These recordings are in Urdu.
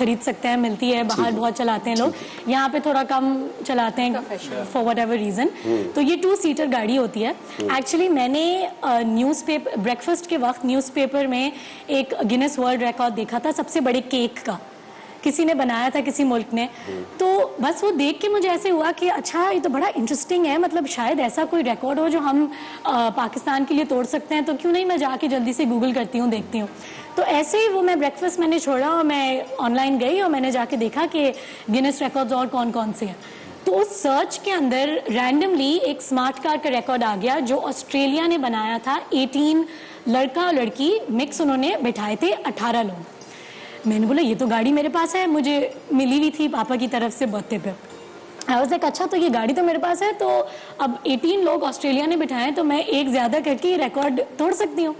خرید سکتے ہیں, ملتی ہے, باہر بہت چلاتے ہیں لوگ, یہاں پہ تھوڑا کم چلاتے ہیں فار وٹ ایور ریزن. تو یہ 2 سیٹر گاڑی ہوتی ہے. ایکچولی میں نے نیوز پیپر بریکفاسٹ کے وقت نیوز پیپر میں ایک گینس ورلڈ ریکارڈ دیکھا تھا سب سے بڑے کیک کا, کسی نے بنایا تھا کسی ملک نے. تو بس وہ دیکھ کے مجھے ایسے ہوا کہ اچھا یہ تو بڑا انٹرسٹنگ ہے, مطلب شاید ایسا کوئی ریکارڈ ہو جو ہم پاکستان کے لیے توڑ سکتے ہیں, تو کیوں نہیں میں جا کے جلدی سے گوگل کرتی ہوں, دیکھتی ہوں. تو ایسے ہی وہ میں بریکفاسٹ میں نے چھوڑا اور میں آن لائن گئی اور میں نے جا کے دیکھا کہ گینس ریکارڈز اور کون کون سے ہیں. تو اس سرچ کے اندر رینڈملی ایک اسمارٹ کار کا ریکارڈ آ گیا جو آسٹریلیا نے بنایا تھا. 18 لڑکا اور لڑکی مکس انہوں نے بٹھائے تھے, 18 لوگ. میں نے بولا یہ تو گاڑی میرے پاس ہے, مجھے ملی ہوئی تھی پاپا کی طرف سے برتھ ڈے پہ. I was like اچھا تو یہ گاڑی تو میرے پاس ہے, تو اب 18 لوگ آسٹریلیا نے بٹھائے تو میں ایک زیادہ کر کے یہ ریکارڈ توڑ سکتی ہوں.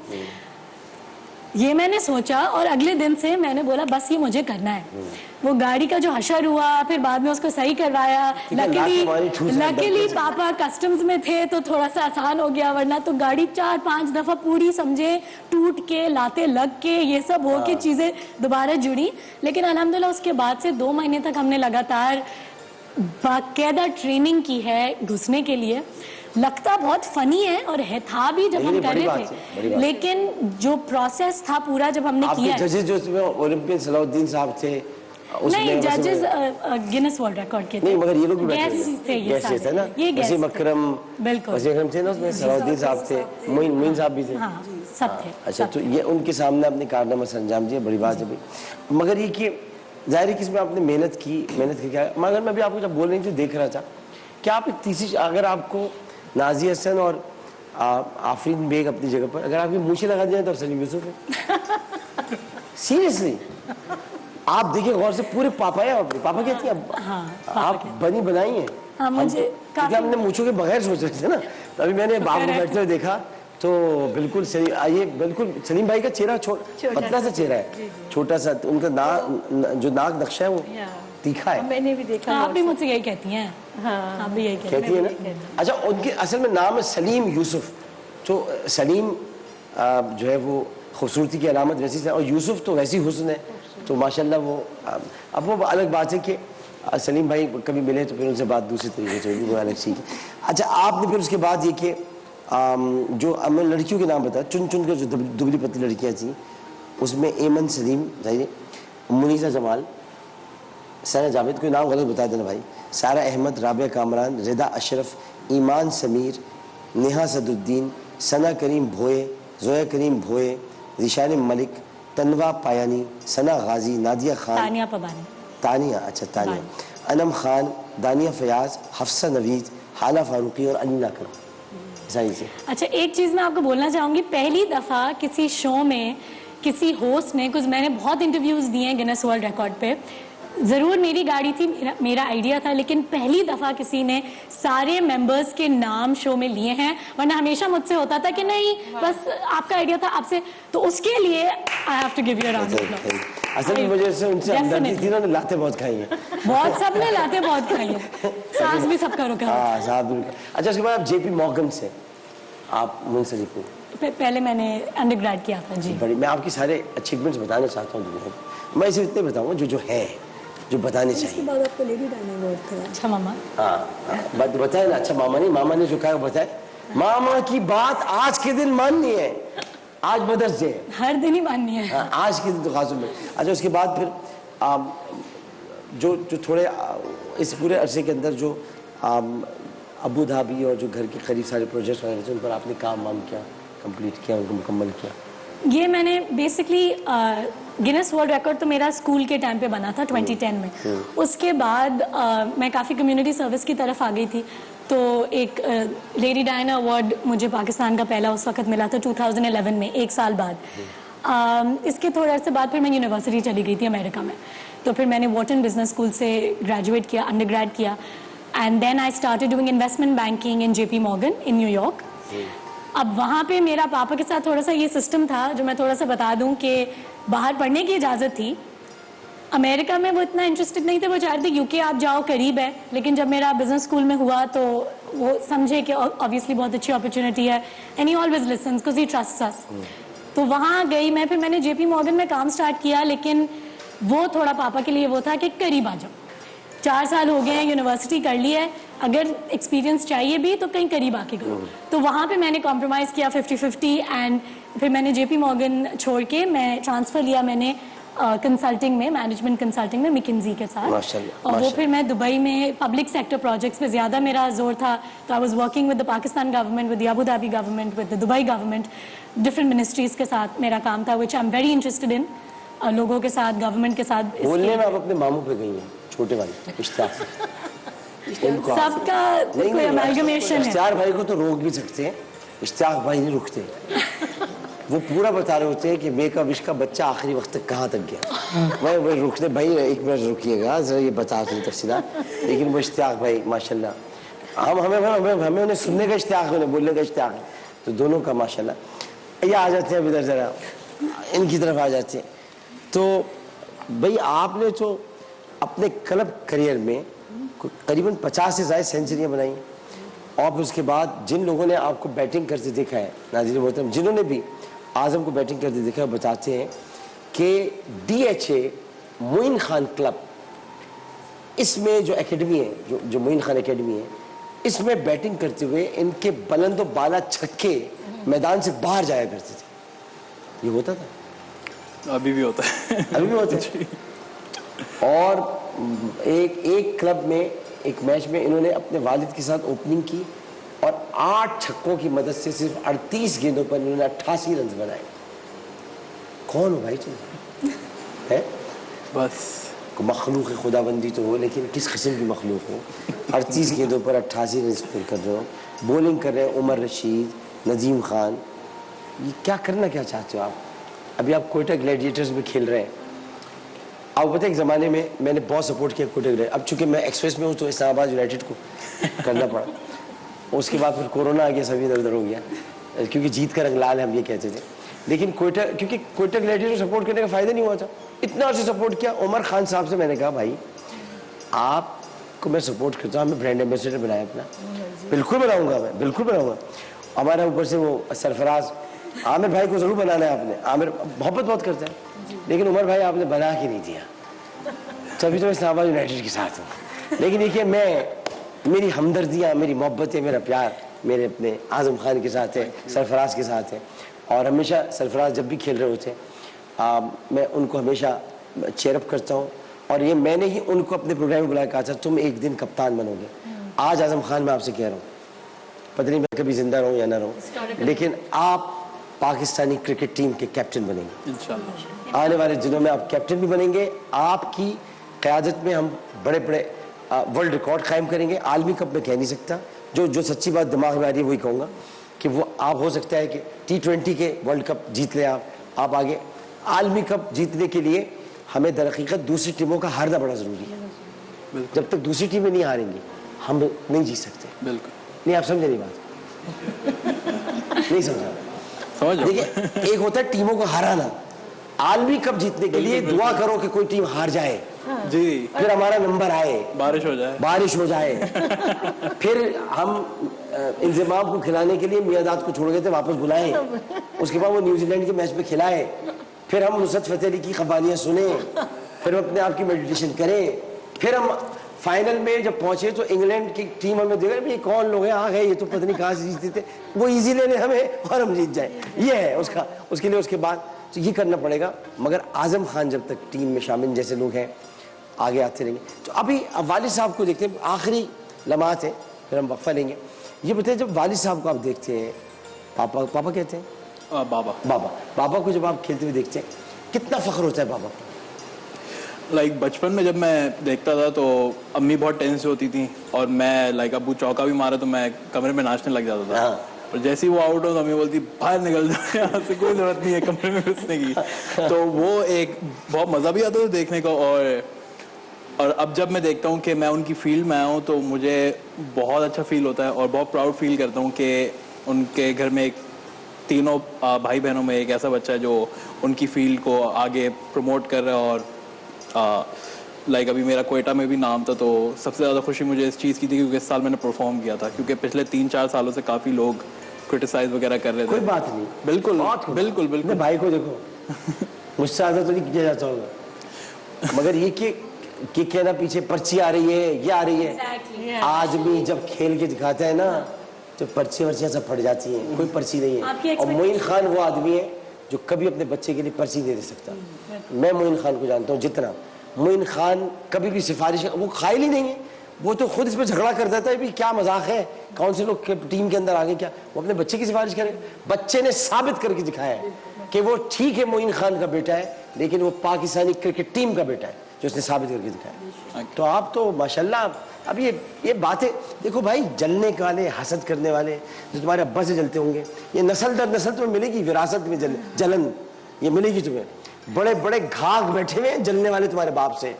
یہ میں نے سوچا اور اگلے دن سے میں نے بولا بس یہ مجھے کرنا ہے. وہ گاڑی کا جو حشر ہوا, پھر بعد میں اس کو صحیح کروایا. لکیلی پاپا کسٹمز میں تھے تو تھوڑا سا آسان ہو گیا, ورنہ تو گاڑی 4-5 دفعہ پوری سمجھے ٹوٹ کے, لاتے لگ کے, یہ سب ہو کے چیزیں دوبارہ جڑی. لیکن الحمدللہ اس کے بعد سے 2 مہینے تک ہم نے لگاتار باقاعدہ ٹریننگ کی ہے گھسنے کے لیے. لگتا بہت فنی ہے اور تھا بھی جب ہم کر رہے تھے, لیکن جو پروسیس تھا پورا جب ہم نے کیا ہے. ججز جو اس میں اولمپئن صلاح الدین صاحب تھے, نہیں ججز گینس ورلڈ ریکارڈ کے تھے, مگر یہ لوگ بھی گیسٹ تھے, یہ تھے نا, یہ وسیم اکرم, بالکل وسیم اکرم تھے نا اس میں, صلاح الدین صاحب تھے, معین صاحب بھی تھے. ہاں سب تھے. اچھا تو یہ ان کے سامنے اپنے کارنامہ سے انجام دیا, بڑی بات ہے بھائی. مگر یہ کہ ظاہر ہے کہ اس میں آپ نے محنت کی کیا, مگر میں بھی آپ کو جب بول رہی تھی دیکھ رہا تھا کہ آپ ایک تیسری, اگر آپ کو نازی حسن اور آفرین بیگ اپنی جگہ پر, اگر آپ کی مونچھیں لگا دیا تو سلیم یوسف ہے. سیریسلی آپ دیکھیں غور سے, پورے پاپا ہے, پاپا کہتی ہیں آپ بنی بنائی ہیں. کیونکہ ہم نے مونچھوں کے بغیر سوچ رہے تھے نا, ابھی میں نے باپ کو بیٹھتے ہوئے دیکھا تو بالکل یہ بالکل سلیم بھائی کا چہرہ پتلا سا چہرہ ہے, چھوٹا سا. ان کا جو ناک نقشہ ہے وہ تیکھا ہے. میں نے بھی دیکھا. آپ بھی مجھ سے یہی کہتی ہیں. آپ بھی یہی کہتی ہیں نا. اچھا ان کے اصل میں نام ہے سلیم یوسف. تو سلیم جو ہے وہ خوبصورتی کی علامت ویسی ہے, اور یوسف تو ویسی حسن ہے. تو ماشاءاللہ وہ اب وہ الگ بات ہے کہ سلیم بھائی کبھی ملے تو پھر ان سے بات دوسری طریقے سے ہوگی, وہ الگ چیز ہے. اچھا آپ نے پھر اس کے بعد یہ کہ جو ہمیں لڑکیوں کے نام بتایا, چن کے جو دبلی پتلی لڑکیاں تھیں, اس میں ایمن سلیم, منیزہ جمال, سارا جاوید, کوئی نام غلط بتا دینا بھائی, سارا احمد, رابعہ کامران, رضا اشرف, ایمان سمیر, نیہا صد الدین, ثنا کریم بھوئے, زویا کریم بھوئے, ذیشان ملک, تنوا پایانی, ثنا غازی, نادیہ خان, تانیہ پبانی, تانیہ, اچھا تانیہ, انم خان, دانیہ فیاض, حفصہ نوید, حالہ فاروقی اور انیلا کرم. اچھا ایک چیز میں آپ کو بولنا چاہوں گی, پہلی دفعہ کسی شو میں کسی ہوسٹ نے, کچھ میں نے بہت انٹرویوز دیے ہیں گینس ورلڈ ریکارڈ پہ, ضرور میری گاڑی تھی, میرا آئیڈیا تھا, لیکن پہلی دفعہ کسی نے سارے ممبرز کے نام شو میں لیے ہیں, ورنہ ہمیشہ مجھ سے ہوتا تھا کہ نہیں بس آپ کا آئیڈیا تھا آپ سے. تو اس کے لیے I have to give you a round of applause. اصل میں مجھے ان سے ہمدردی تھی نا, لاتے بہت کھائی ہیں, بہت, سب نے لاتے بہت کھائی ہیں, سانس بھی سب کا رکا. ہاں صاحب. اچھا اس کے بعد آپ جے پی مورگن سے آپ منسلک ہوئے. پہلے میں نے انڈر گریڈ کیا تھا. جی بڑی, میں آپ کی سارے اچیومنٹس بتانا چاہتا ہوں دنیا کو, میں اسے اتنے بتاؤں گا جو ہے, جو بتانے چاہیے. اس کے بعد آپ کو لیڈی ڈائنا ایوارڈ تھا. اچھا ماما, ہاں بتائے نا. اچھا ماما نہیں, ماما نے جو کہا وہ بتائے. ماما کی بات آج کے دن ماننی ہے, آج مدرس ڈے ہے, ہر دن ہی ماننی ہے. آج کے دن تو خاص میں. اچھا اس کے بعد پھر جو تھوڑے اس پورے عرصے کے اندر جو ابو دھابی اور جو گھر کے قریب سارے پروجیکٹس وغیرہ تھے, ان پر آپ نے کام کیا, کمپلیٹ کیا, ان کو مکمل کیا. یہ میں نے بیسکلی گینس ورلڈ ریکارڈ تو میرا اسکول کے ٹائم پہ بنا تھا 2010 میں. اس کے بعد میں کافی کمیونٹی سروس کی طرف آ گئی تھی, تو ایک لیڈی ڈائنا ایوارڈ مجھے پاکستان کا پہلا اس وقت ملا تھا 2011 میں, 1 سال بعد. اس کے تھوڑے عرصے بعد پھر میں یونیورسٹی چلی گئی تھی امریکہ میں, تو پھر میں نے واٹن بزنس اسکول سے گریجویٹ کیا, انڈر گریڈ کیا, and then I started doing investment banking in J P Morgan in New York. اب وہاں پہ میرا پاپا کے ساتھ تھوڑا سا یہ سسٹم تھا جو میں تھوڑا سا بتا دوں کہ باہر پڑھنے کی اجازت تھی. امریکہ میں وہ اتنا انٹرسٹڈ نہیں تھے, وہ چاہتے تھے UK آپ جاؤ, قریب ہے. لیکن جب میرا بزنس اسکول میں ہوا تو وہ سمجھے کہ obviously بہت اچھی اپرچونیٹی ہے, and he always listens because he trusts us. تو وہاں گئی میں, پھر میں نے جے پی مورگن میں کام سٹارٹ کیا, لیکن وہ تھوڑا پاپا کے لیے وہ تھا کہ قریب آ جاؤ, 4 سال ہو گئے ہیں, یونیورسٹی کر لی ہے, اگر ایکسپیرینس چاہیے بھی تو کہیں قریب آ کے کرو. تو وہاں پہ میں نے کمپرومائز کیا 50-50, اینڈ پھر میں نے جے پی مورگن چھوڑ کے میں ٹرانسفر لیا میں نے کنسلٹنگ میں, مینجمنٹ کنسلٹنگ میں مکنزی کے ساتھ, اور وہ پھر میں دبئی میں پبلک سیکٹر پروجیکٹس پہ زیادہ میرا زور تھا. تو I was working with the Pakistan government, with the Abu Dhabi government, with the Dubai government, different ministries کے ساتھ میرا کام تھا, which I am very interested in, لوگوں کے ساتھ, گورنمنٹ کے ساتھ. بولنے میں آپ اپنے ماموں پہ گئی ہیں, چھوٹے والے اشتیاق, سب کا کوئی امیلگمیشن ہے. اشتیاق بھائی کو تو روک بھی سکتے ہیں, اشتیاق بھائی نہیں رکتے. وہ پورا بتا رہے ہوتے ہیں کہ میک اپ کا بچہ آخری وقت تک کہاں تک گیا. میں رکتے بھائی, 1 منٹ رکیے گا ذرا, یہ بتا دیں تفصیلات. لیکن وہ اشتیاق بھائی ماشاء اللہ, ہمیں انہیں سننے کا اشتیاق ہے, انہیں بولنے کا اشتیاق ہے, تو دونوں کا ماشاء اللہ. یہ آ جاتے ہیں ادھر, ذرا ان کی طرف آ جاتے ہیں. تو بھائی آپ نے تو اپنے کلب کریئر میں قریباً 50 سے زائد سینچریاں بنائی, اور پھر اس کے بعد جن لوگوں نے آپ کو بیٹنگ کرتے دیکھا ہے, ناظرین محترم, جنہوں نے بھی اعظم کو بیٹنگ کرتے دیکھا ہے, بتاتے ہیں کہ DHA معین خان کلب, اس میں جو اکیڈمی ہے, جو معین خان اکیڈمی ہے, اس میں بیٹنگ کرتے ہوئے ان کے بلند و بالا چھکے میدان سے باہر جایا کرتے تھے. یہ ہوتا تھا, ابھی بھی ہوتا ہے, ابھی بھی ہوتا ہے. اور ایک کلب میں, ایک میچ میں انہوں نے اپنے والد کے ساتھ اوپننگ کی, اور 8 چھکوں کی مدد سے صرف 38 گیندوں پر انہوں نے 88 رنز بنائے. کون ہو بھائی تم؟ ہے بس مخلوق خدا بندی تو ہو, لیکن کس قسم کی مخلوق ہو؟ 38 گیندوں پر 88 رنز اسکور کر رہے ہو, بولنگ کر رہے ہیں عمر رشید, ندیم خان. یہ کیا کرنا کیا چاہتے ہو آپ؟ ابھی آپ کوئٹہ گلیڈیٹرز میں کھیل رہے ہیں. آپ پتہ ایک زمانے میں میں نے بہت سپورٹ کیا کوئٹہ گلیڈیٹر, اب چونکہ میں ایکسپریس میں ہوں تو اسلام آباد یونائٹیڈ کو کرنا پڑا. اس کے بعد پھر کورونا آ گیا, سبھی ادھر ادھر ہو گیا, کیونکہ جیت کا رنگ لال ہے, ہم یہ کہتے تھے. لیکن کیونکہ کوئٹہ گلیڈیٹر سپورٹ کرنے کا فائدہ نہیں ہوا تھا, اتنا عرصہ سپورٹ کیا. عمر خان صاحب سے میں نے کہا بھائی آپ کو میں سپورٹ کرتا ہوں, ہمیں برانڈ ایمبیسڈر بنایا اپنا. بالکل بناؤں گا, میں بالکل بناؤں گا. ہمارا اوپر سے وہ سرفراز عامر بھائی کو ضرور بنانا ہے آپ نے. عامر محبت بہت کرتا ہے, لیکن عمر بھائی آپ نے بنا کے نہیں دیا, تبھی تو اسلام آباد یونائٹیڈ کے ساتھ ہوں. لیکن دیکھیے میں, میری ہمدردیاں, میری محبتیں, میرا پیار میرے اپنے اعظم خان کے ساتھ ہے, سرفراز کے ساتھ ہے. اور ہمیشہ سرفراز جب بھی کھیل رہے ہوتے ہیں میں ان کو ہمیشہ چیئر اپ کرتا ہوں. اور یہ میں نے ہی ان کو اپنے پروگرام میں بلایا, کہا تھا تم ایک دن کپتان بنو گے. آج اعظم خان میں آپ سے کہہ رہا ہوں, پتہ نہیں میں کبھی زندہ رہوں یا نہ رہوں, لیکن آپ پاکستانی کرکٹ ٹیم کے کیپٹن بنیں گے انشاءاللہ. آنے والے دنوں میں. آپ کیپٹن بھی بنیں گے, آپ کی قیادت میں ہم بڑے بڑے ورلڈ ریکارڈ قائم کریں گے. عالمی کپ میں کہہ نہیں سکتا, جو سچی بات دماغ میں آ رہی ہے وہی کہوں گا کہ وہ آپ ہو سکتا ہے کہ T20 کے ورلڈ کپ جیت لیں آپ آگے. عالمی کپ جیتنے کے لیے ہمیں در حقیقت دوسری ٹیموں کا ہارنا بڑا ضروری ہے. جب تک دوسری ٹیمیں نہیں ہاریں گی ہم نہیں جیت سکتے. بالکل نہیں, آپ سمجھے نہیں بات, نہیں سمجھا. دیکھیے ایک ہوتا ہے ٹیموں کو ہرانا, عالمی کپ جیتنے کے لیے دعا کرو کہ کوئی ٹیم ہار جائے, جی, پھر ہمارا نمبر آئے, بارش ہو جائے. پھر ہم انضمام کو کھلانے کے لیے میاداد کو چھوڑ گئے تھے, واپس بلائیں. اس کے بعد وہ نیوزی لینڈ کے میچ پہ کھلائے. پھر ہم نصرت فتح علی کی قوالیاں سنیں, پھر ہم اپنے آپ کی میڈیٹیشن کریں. پھر ہم فائنل میں جب پہنچے تو انگلینڈ کی ٹیم ہمیں دیکھ رہے, یہ کون لوگ ہیں, آ گئے, یہ تو پتہ نہیں کہاں سے جیتے تھے, وہ ایزی لے لیں ہمیں اور ہم جیت جائیں. یہ ہے اس کے لیے. اس کے بعد تو یہ کرنا پڑے گا. مگر اعظم خان جب تک ٹیم میں شامل جیسے لوگ ہیں آگے آتے رہیں گے. تو ابھی والد صاحب کو دیکھتے ہیں, آخری لمحات ہیں, پھر ہم وقفہ لیں گے. یہ بتائیں جب والد صاحب کو آپ دیکھتے ہیں, پاپا کہتے ہیں, بابا کو جب آپ کھیلتے ہوئے دیکھتے ہیں کتنا فخر ہوتا ہے بابا کو؟ لائک بچپن میں جب میں دیکھتا تھا تو امی بہت ٹینس ہوتی تھیں, اور میں لائک ابو چوکا بھی مارا تو میں کمرے میں ناچنے لگ جاتا تھا. اور جیسے ہی وہ آؤٹ ہو تو امی بولتی باہر نکل جاؤ, یہاں سے کوئی ضرورت نہیں ہے کمرے میں گھسنے کی. تو وہ ایک بہت مزہ بھی آتا تھا دیکھنے کو. اور اب جب میں دیکھتا ہوں کہ میں ان کی فیلڈ میں آیا ہوں تو مجھے بہت اچھا فیل ہوتا ہے, اور بہت پراؤڈ فیل کرتا ہوں کہ ان کے گھر میں ایک تینوں بھائی بہنوں میں ایک ایسا بچہ ہے جو ان کی فیلڈ کو آگے پروموٹ کر رہا ہے. اور لائک ابھی میرا کوئٹہ میں بھی نام تھا, تو سب سے زیادہ خوشی مجھے اس چیز کی تھی کیونکہ اس سال میں نے پرفارم کیا تھا, کیونکہ پچھلے 3-4 سالوں سے کافی لوگ کرٹیسائز وغیرہ کر رہے تھے. کوئی بات نہیں, بالکل بالکل بالکل. بھائی کو دیکھو, مجھ سے زیادہ تو نہیں کیا جاتا ہوگا. مگر یہ کہ کہنا پیچھے پرچی آ رہی ہے, یہ آ رہی ہے. آدمی جب کھیل کے دکھاتا ہے نا تو پرچیاں سب پھٹ جاتی ہیں, کوئی پرچی نہیں ہے. اور معین خان وہ آدمی ہے جو کبھی اپنے بچے کے لیے پرچی نہیں دے سکتا. میں معین خان کو جانتا ہوں جتنا, معین خان کبھی بھی سفارش, وہ قائل ہی نہیں ہے, وہ تو خود اس پہ جھگڑا کر دیتا ہے بھی کیا مذاق ہے, کون سے لوگ ٹیم کے اندر آگے, کیا وہ اپنے بچے کی سفارش کرے. بچے نے ثابت کر کے دکھایا ہے کہ وہ ٹھیک ہے معین خان کا بیٹا ہے لیکن وہ پاکستانی کرکٹ ٹیم کا بیٹا ہے, جو اس نے ثابت کر کے دکھایا. تو آپ تو ماشاءاللہ, اب یہ باتیں دیکھو بھائی, جلنے والے, حسد کرنے والے جو تمہارے ابا سے جلتے ہوں گے, یہ نسل در نسل تمہیں ملے گی, وراثت میں جلن یہ ملے گی تمہیں. بڑے بڑے گھاگ بیٹھے ہوئے جلنے والے تمہارے باپ سے,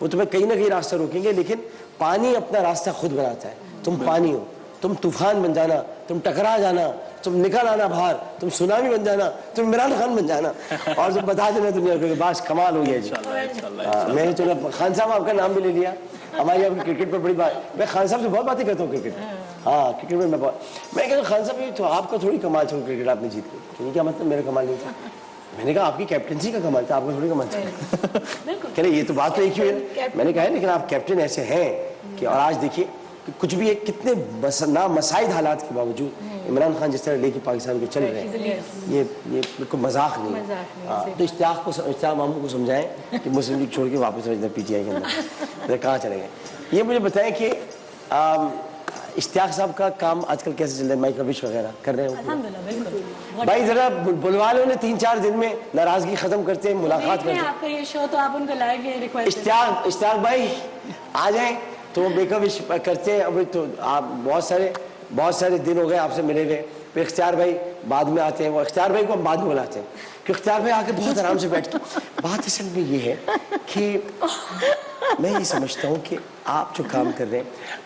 وہ تمہیں کہیں نہ کہیں راستہ روکیں گے, لیکن پانی اپنا راستہ خود بناتا ہے. تم پانی ہو, تم طوفان بن جانا, تم ٹکرا جانا, تم نکل آنا باہر, تم سونامی بن جانا, تم عمران خان بن جانا, اور تم بتا دینا دنیا کو کہ باش کمال ہو گیا جی. میں نے چلو خان صاحب آپ کا نام بھی لے لیا, ہماری آپ کی کرکٹ پر بڑی بات. میں خان صاحب سے بہت باتیں کرتا ہوں کرکٹ, ہاں کرکٹ میں میں کہتا ہوں خان صاحب یہ تو آپ کا تھوڑی کمال تھا کرکٹ آپ نے جیت کے. کیا مطلب میرا کمال نہیں تھا؟ میں نے کہا آپ کی کیپٹنسی کا کمال تھا, آپ کا تھوڑی کمال تھا. کہ یہ تو بات تو ایک ہی ہے. میں نے کہا ہے لیکن آپ کیپٹن ایسے ہیں کہ, اور آج دیکھیے کچھ بھی ایک کتنے نامساعد حالات کے باوجود عمران خان جس طرح لے کے پاکستان کو چل رہے ہیں, یہ بالکل مذاق نہیں ہے. تو اشتیاق ماموں کو سمجھائیں کہ مسلم لیگ چھوڑ کے واپس پی ٹی آئی کے اندر کہاں چلے گئے. یہ مجھے بتائیں کہ اشتیاق صاحب کا کام آج کل کیسے چل رہا ہے, مائیکرو وش وغیرہ کر رہے ہیں؟ بھائی ذرا بلوا لو, 3-4 دن میں ناراضگی ختم کرتے ہیں, ملاقات کرتے ہیں. آپ کا یہ شو تو آپ ان کو لائیں گے ریکویسٹ. اشتیاق بھائی آ جائیں تو میک اپ کرتے ہیں. ابھی تو آپ بہت سارے دن ہو گئے آپ سے ملے ہوئے. پھر اختیار بھائی بعد میں آتے ہیں, وہ اختیار بھائی کو ہم بعد میں بلاتے ہیں کہ اختیار بھائی آ کے بہت آرام سے بیٹھ کے. بات اصل میں یہ ہے کہ میں یہ سمجھتا ہوں کہ آپ جو کام کر رہے ہیں,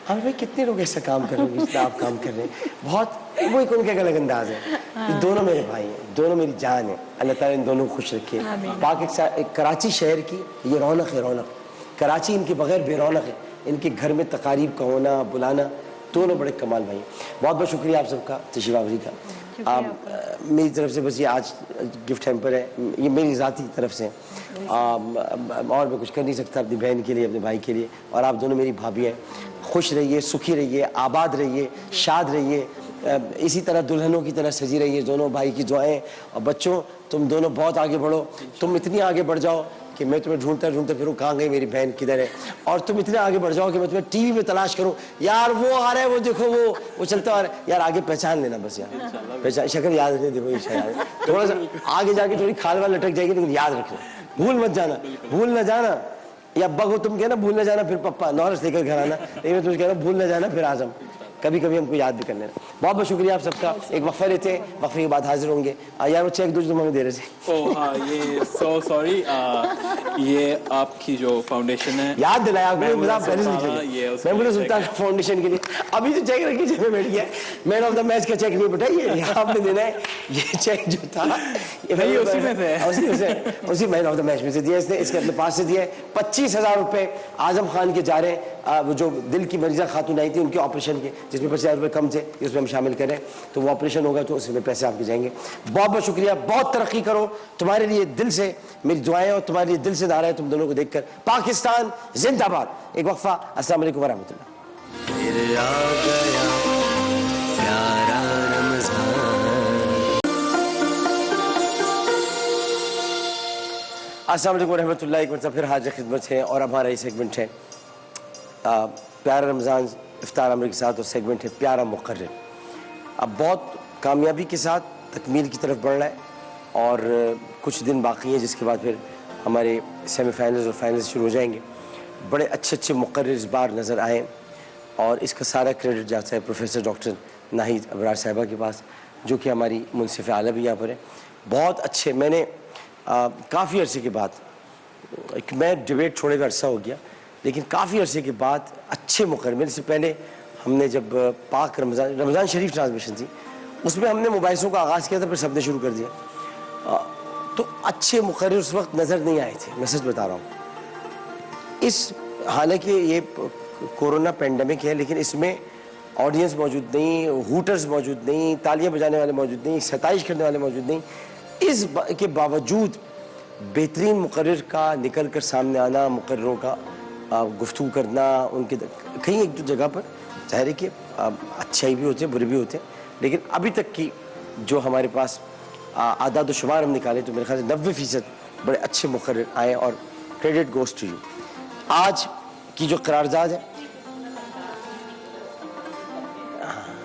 ہم بھائی کتنے لوگ ایسا کام کر رہے ہیں جس طرح آپ کام کر رہے ہیں, بہت وہ ایک ان کا الگ انداز ہے. یہ دونوں میرے بھائی ہیں, دونوں میری جان ہے, اللہ تعالیٰ ان دونوں کو خوش رکھے. کراچی شہر کی یہ رونق ہے, رونق. کراچی ان کے بغیر بے رونق ہے. ان کے گھر میں تقاریب کا ہونا, بلانا, دونوں بڑے کمال بھائی ہیں. بہت بہت شکریہ آپ سب کا تشریف آوری کا. میری طرف سے بس یہ آج گفٹ ہیمپر ہے, یہ میری ذاتی طرف سے, اور میں کچھ کر نہیں سکتا اپنی بہن کے لیے, اپنے بھائی کے لیے. اور آپ دونوں میری بھابھی ہیں. خوش رہیے, سکھی رہیے, آباد رہیے, شاد رہیے, اسی طرح دلہنوں کی طرح سجی رہیے. دونوں بھائی کی دعائیں. اور بچوں تم دونوں بہت آگے بڑھو, تم اتنی آگے بڑھ جاؤ کہ میں تمہیں ڈھونڈتا پھروں کہاں گئی میری بہن کدھر ہے, اور تم اتنے آگے بڑھ جاؤ کہ میں تمہیں ٹی وی میں تلاش کروں, یار وہ آ رہا ہے, وہ دیکھو وہ چلتا آ رہا ہے, یار آگے پہچان لینا بس, یار شکل یاد رکھنے دے, تھوڑا سا آگے جا کے تھوڑی کھال وال لٹک جائے گی, لیکن یاد رکھنا, بھول مت جانا, بھول نہ جانا. یا ابا کو تم کہنا بھول نہ جانا پھر پپا نورس لے کر گھر آنا, لیکن میں تمہیں کہنا بھول نہ جانا پھر اعظم, کبھی کبھی ہم کو یاد بھی کرنے. بہت بہت شکریہ آپ سب کا. ایک وقفہ لیتے ہیں, وقفے کے بعد حاضر ہوں گے. یار وہ چیک دو جو تم ہمیں دے رہے تھے. یہ سو سوری, یہ آپ کی جو فاؤنڈیشن ہے, یاد دلایا میں بولے سلطان فاؤنڈیشن کے لیے. ابھی تو چیک رکھی جب میں بیٹھ گیا, مین آف دا میچ کا چیک نہیں بیٹا, یہ آپ نے دینا ہے. یہ چیک جو تھا اسی مین آف دا میچ میں سے دیا اس نے, اس کے اپنے پاس سے دیا ہے. 25,000 روپے اعظم خان کے جا رہے ہیں, وہ جو دل کی مریضہ خاتون آئی تھی ان کے آپریشن کے, جس میں 25,000 روپے کم تھے, اس میں ہم شامل کریں تو وہ آپریشن ہوگا تو اس میں پیسے آپ کے جائیں گے. بہت بہت شکریہ, بہت ترقی کرو. تمہارے لیے دل سے میری دعائیں, اور تمہارے لیے دل سے نعرہ ہے تم دونوں کو دیکھ کر. پاکستان زندہ باد. ایک وقفہ. السلام علیکم ورحمۃ اللہ. السلام علیکم ورحمۃ اللہ. ایک مرتبہ پھر حاضر خدمت ہے, اور ہمارا یہ سیگمنٹ ہے پیارا رمضان افطار عمر کے ساتھ, اور سیگمنٹ ہے پیارا مقرر. اب بہت کامیابی کے ساتھ تکمیل کی طرف بڑھ رہا ہے, اور کچھ دن باقی ہیں جس کے بعد پھر ہمارے سیمی فائنلز اور فائنلز شروع ہو جائیں گے. بڑے اچھے مقرر اس بار نظر آئے, اور اس کا سارا کریڈٹ جاتا ہے پروفیسر ڈاکٹر ناہید ابرار صاحبہ کے پاس, جو کہ ہماری منصف اعلیٰ بھی یہاں پر ہے. بہت اچھے, میں نے کافی عرصے کے بعد, میں ڈیبیٹ چھوڑے کا عرصہ ہو گیا, لیکن کافی عرصے کے بعد اچھے مقرر. میرے سے پہلے ہم نے جب پاک رمضان شریف ٹرانسمیشن تھی, اس میں ہم نے مباحثوں کا آغاز کیا تھا, پھر سب نے شروع کر دیا. تو اچھے مقرر اس وقت نظر نہیں آئے تھے, میں سچ بتا رہا ہوں. حالانکہ یہ کورونا پینڈیمک ہے, لیکن اس میں آڈینس موجود نہیں, ہوٹرز موجود نہیں, تالیاں بجانے والے موجود نہیں, ستائش کرنے والے موجود نہیں. اس کے باوجود بہترین مقرر کا نکل کر سامنے آنا, مقرروں کا گفتگو کرنا, ان کے کہیں ایک دو جگہ پر ظاہر ہے کہ اچھائی بھی ہوتے ہیں برے بھی ہوتے ہیں, لیکن ابھی تک کی جو ہمارے پاس اعداد و شمار ہم نکالے تو میرے خیال سے 90% بڑے اچھے مقرر آئے, اور کریڈٹ گوز ٹو یو. آج کی جو قرارداد ہے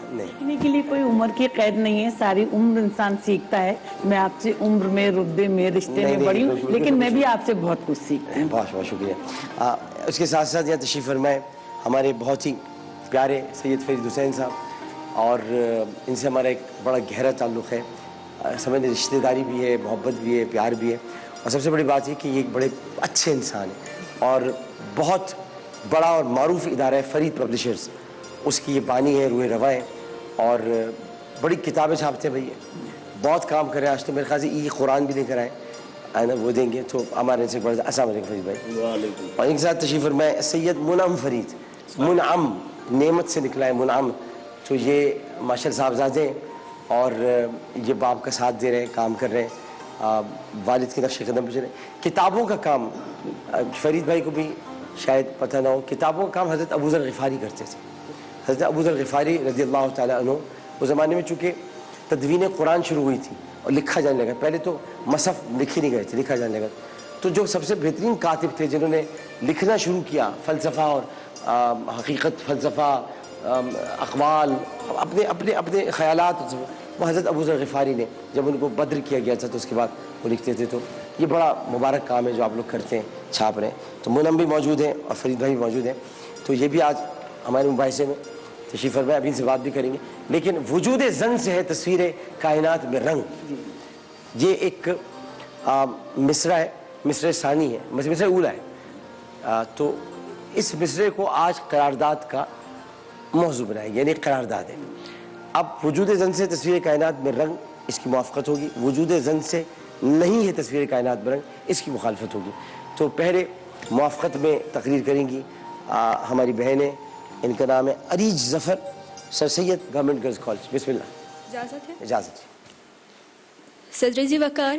نہیں, سیکھنے کے لیے کوئی عمر کی قید نہیں ہے, ساری عمر انسان سیکھتا ہے. میں آپ سے عمر میں, رتبے میں, رشتے میں بڑی ہوں, لیکن میں بھی آپ سے بہت کچھ سیکھتی ہوں. بہت بہت شکریہ. اس کے ساتھ ساتھ یہاں تشریف فرمائے ہمارے بہت ہی پیارے سید فرید حسین صاحب, اور ان سے ہمارا ایک بڑا گہرا تعلق ہے, سمجھنے رشتہ داری بھی ہے, محبت بھی ہے, پیار بھی ہے, اور سب سے بڑی بات یہ کہ یہ ایک بڑے اچھے انسان ہیں, اور بہت بڑا اور معروف ادارہ ہے فرید پبلشرز, اس کی یہ بانی ہے, روح رواں ہے, اور بڑی کتابیں چھاپتے ہیں بھائی, بہت کام کرے. آج تو میرے خیال سے یہ قرآن بھی لے کر آئے ہے نا, وہ دیں گے تو ہمارے سے بڑا. السلام علیکم فرید بھائی. اور ان کے ساتھ تشریف فرمائے سید منعم فرید, منعم نعمت سے نکلا ہے منعم, تو یہ ماشاء اللہ صاحبزادے ہیں, اور یہ باپ کا ساتھ دے رہے ہیں, کام کر رہے ہیں, والد کے نقش قدم پہ چلے. کتابوں کا کام فرید بھائی کو بھی شاید پتہ نہ ہو, کتابوں کا کام حضرت ابو ذر غفاری کرتے تھے. حضرت ابو ذر غفاری رضی اللہ تعالیٰ عنہ, اس زمانے میں چونکہ تدوین قرآن شروع ہوئی تھی اور لکھا جانے لگا, پہلے تو مصحف لکھے نہیں گئے تھے, لکھا جانے لگا, تو جو سب سے بہترین کاتب تھے جنہوں نے لکھنا شروع کیا فلسفہ اور حقیقت, فلسفہ, اقوال, اپنے اپنے اپنے خیالات, وہ حضرت ابو ذر غفاری نے جب ان کو بدر کیا گیا تھا تو اس کے بعد وہ لکھتے تھے. تو یہ بڑا مبارک کام ہے جو آپ لوگ کرتے ہیں, چھاپ رہے ہیں. تو منعم بھی موجود ہیں اور فرید بھائی بھی موجود ہیں, تو یہ بھی آج ہمارے مباحثے میں تشریف فرمائے, ابھی ان سے بات بھی کریں گے. لیکن وجود زن سے ہے تصویر کائنات میں رنگ, یہ ایک مصرع ہے, مصرع ثانی ہے, مصرع اولا ہے. تو اس مصرع کو آج قرارداد کا موضوع بنایا گیا, یعنی قرارداد ہے. اب وجود زن سے تصویر کائنات میں رنگ, اس کی موافقت ہوگی. وجود زن سے نہیں ہے تصویر کائنات میں رنگ, اس کی مخالفت ہوگی. تو پہلے موافقت میں تقریر کریں گی ہماری بہنیں, ان کا نام ہے عریج ظفر, سر سید گورنمنٹ گرلز کالج. بسم اللہ. اجازت ہے؟ اجازت. صدر جی وقار,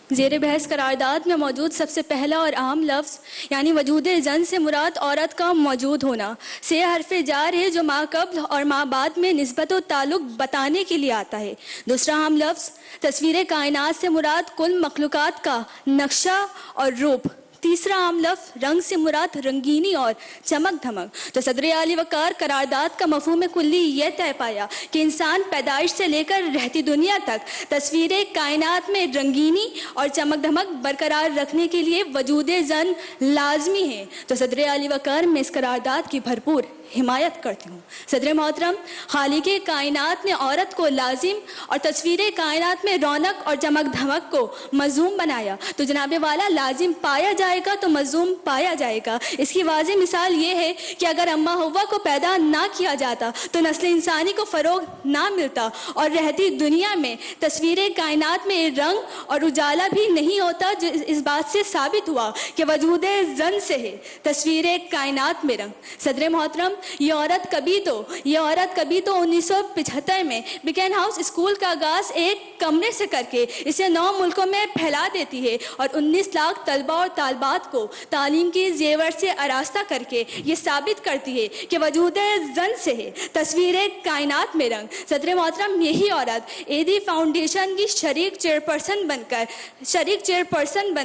زیر بحث قرارداد میں موجود سب سے پہلا اور اہم لفظ یعنی وجود زن سے مراد عورت کا موجود ہونا سے حرف جار ہے, جو ما قبل اور ما بعد میں نسبت و تعلق بتانے کے لیے آتا ہے. دوسرا اہم لفظ تصویر کائنات سے مراد کل مخلوقات کا نقشہ اور روپ. تیسرا عام لفظ رنگ سے مراد رنگینی اور چمک دھمک. تو صدر عالی وقار قرارداد کا مفہوم کلی یہ طے پایا کہ انسان پیدائش سے لے کر رہتی دنیا تک تصویر کائنات میں رنگینی اور چمک دھمک برقرار رکھنے کے لیے وجود زن لازمی ہے. تو صدر عالی وقار میں اس قرارداد کی بھرپور حمایت کرتی ہوں. صدر محترم, خالق کائنات نے عورت کو لازم اور تصویر کائنات میں رونق اور چمک دھمک کو مذموم بنایا. تو جناب والا لازم پایا جائے گا تو مذموم پایا جائے گا. اس کی واضح مثال یہ ہے کہ اگر اما ہوا کو پیدا نہ کیا جاتا تو نسل انسانی کو فروغ نہ ملتا, اور رہتی دنیا میں تصویر کائنات میں رنگ اور اجالا بھی نہیں ہوتا, جو اس بات سے ثابت ہوا کہ وجود زن سے ہے تصویر کائنات میں رنگ. صدر محترم, یہ عورت کبھی تو 1975 میں بیکن ہاؤس اسکول کا آغاز ایک کمرے سے کر کے اسے 9 ملکوں میں پھیلا دیتی ہے, اور 19 لاکھ طلبہ اور طالبات کو تعلیم کی زیور سے آراستہ کر کے یہ ثابت کرتی ہے کہ وجود زن سے ہے تصویر کائنات میں رنگ. صدر محترم, یہی عورت ایدی فاؤنڈیشن کی شریک چیئرپرسن بن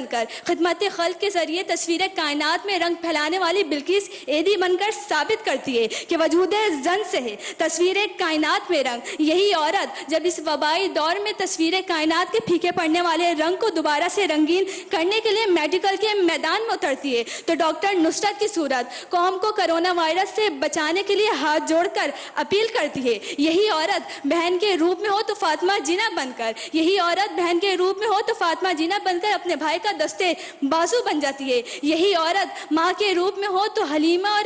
کر خدمت خلق کے ذریعے تصویر کائنات میں رنگ پھیلانے والی بلقیس ایدی بن کر ثابت کرتی ہے کہ وجود زن سے ہے تصویر کائنات میں رنگ. یہی عورت جب اس وبائی دور میں تصویر کائنات کے پھیکے پڑنے والے رنگ کو دوبارہ سے رنگین کرنے کے لیے میڈیکل کے میدان میں اترتی ہے تو ڈاکٹر نصرت کی صورت قوم کو کرونا وائرس سے بچانے کے لیے ہاتھ جوڑ کر اپیل کرتی ہے. یہی عورت بہن کے روپ میں ہو تو فاطمہ جینا بن کر اپنے بھائی کا دستے بازو بن جاتی ہے. یہی عورت ماں کے روپ میں ہو تو حلیمہ اور